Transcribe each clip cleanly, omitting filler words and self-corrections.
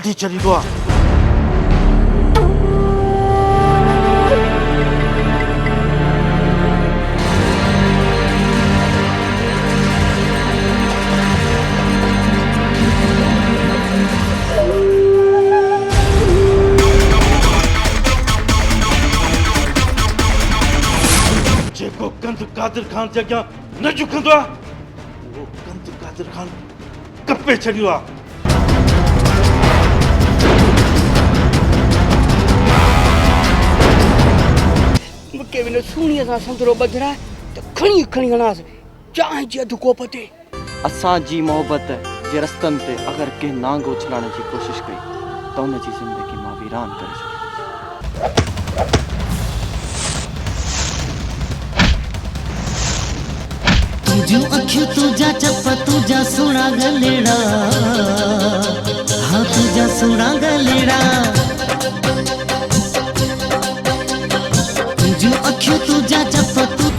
कटी चली दो जेको कंद कादिर खान जे अॻियां न झुकंदो आहे वो कंद कादिर खान कपे छॾियो आहे मूंखे हिन सूणीअ सां संदरो ॿधराए त खणी खणी हणांसि चांहि जी अधु कोप ते असांजी मोहबत जे रस्तनि ते अगरि कंहिं नांगो छॾाइण जी कोशिशि कई त उनजी ज़िंदगी मां वीरान करे छॾी तुझू अखियूं तुझा चप तुझा सुणा गलेड़ा हाँ तुझा सुणा गलेड़ा तुझू अखियूं तुझा चप तू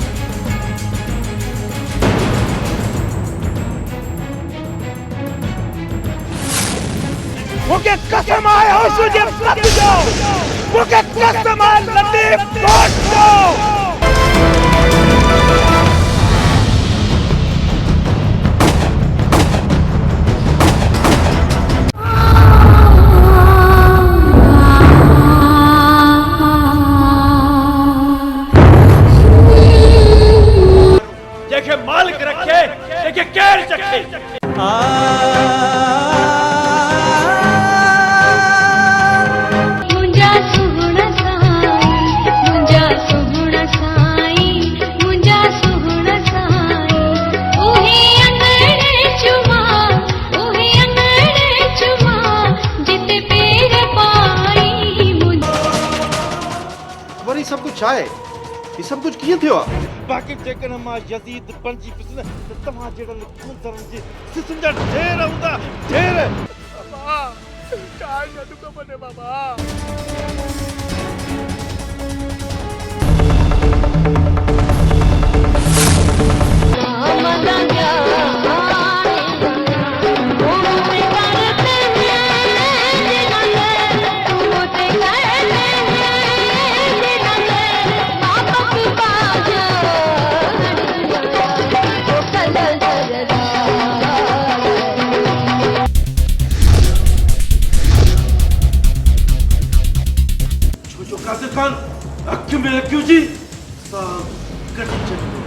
मूंखे कसम आहे होश जे सत जो मूंखे कसम आहे लतीफ कोट जो जेके मालिक रखे जेके केर चखे मुंजा सुहुणा साईं मुंजा सुहुणा साईं ओहे अंगड़े चुमा जिते पेर पाई वरी सब कुछ आहे ये सब कुछ कीअं थियो आहे बाक़ी जेकॾहिं मां यज़ीद बणिजी पियुसि न त तव्हां जहिड़नि खूनदरनि जे सिसनि जा ढेर हूंदा ढेर बाबा काय न दुख बने बाबा कादिर खान अख में अखियूं जी सां कटी छॾियो